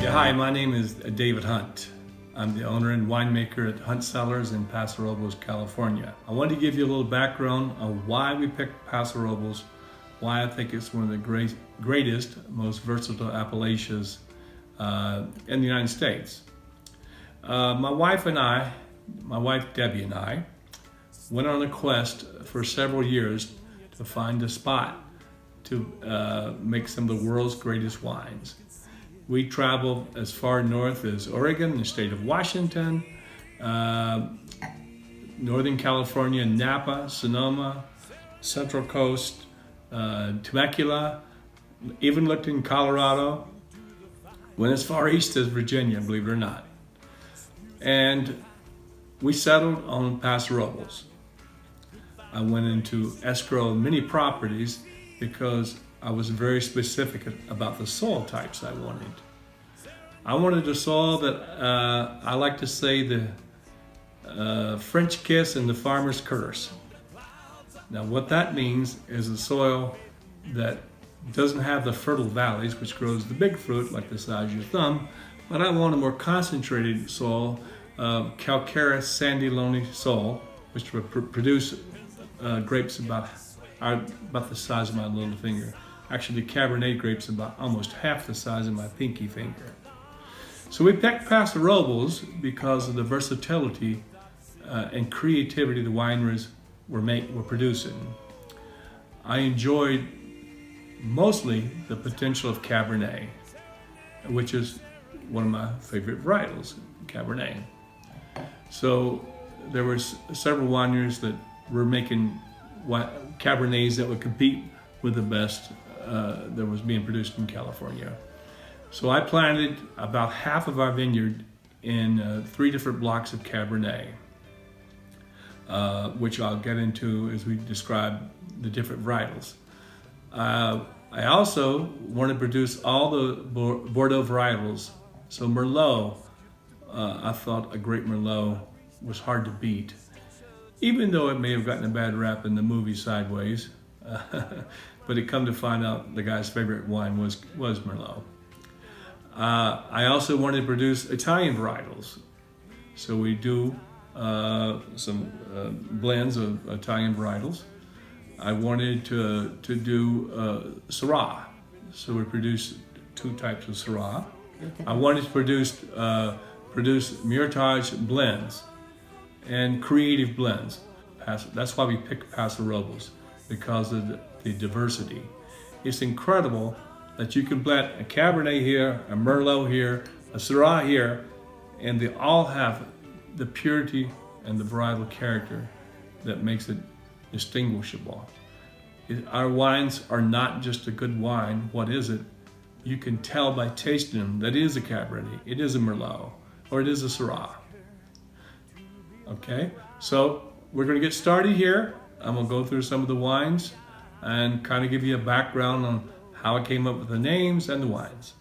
Yeah, hi, my name is David Hunt. I'm the owner and winemaker at Hunt Cellars in Paso Robles, California. I wanted to give you a little background on why we picked Paso Robles, why I think it's one of the greatest, most versatile Appalachias in the United States. My wife Debbie and I, went on a quest for several years to find a spot to make some of the world's greatest wines. We traveled as far north as Oregon, the state of Washington, Northern California, Napa, Sonoma, Central Coast, Temecula, even looked in Colorado, went as far east as Virginia, believe it or not. And we settled on Paso Robles. I went into escrow many properties because I was very specific about the soil types I wanted. I wanted a soil that I like to say the French kiss and the farmer's curse. Now what that means is a soil that doesn't have the fertile valleys which grows the big fruit like the size of your thumb, but I want a more concentrated soil, calcareous sandy loamy soil, which will produce grapes about the size of my little finger. Actually, Cabernet grapes about almost half the size of my pinky finger. So we picked Paso Robles because of the versatility and creativity the wineries were producing. I enjoyed mostly the potential of Cabernet, which is one of my favorite varietals, Cabernet. So there were several wineries that were making Cabernets that would compete with the best that was being produced in California. So I planted about half of our vineyard in 3 different blocks of Cabernet, which I'll get into as we describe the different varietals. I also want to produce all the Bordeaux varietals. So Merlot, I thought a great Merlot was hard to beat, even though it may have gotten a bad rap in the movie Sideways. But it come to find out the guy's favorite wine was Merlot. I also wanted to produce Italian varietals. So we do some blends of Italian varietals. I wanted to do Syrah. So we produced 2 types of Syrah. I wanted to produce Meritage blends and creative blends. That's why we picked Paso Robles, because of the diversity. It's incredible that you can blend a Cabernet here, a Merlot here, a Syrah here, and they all have the purity and the varietal character that makes it distinguishable. Our wines are not just a good wine. What is it? You can tell by tasting them that it is a Cabernet, it is a Merlot, or it is a Syrah. Okay, so we're gonna get started here. I'm gonna go through some of the wines and kind of give you a background on how I came up with the names and the wines.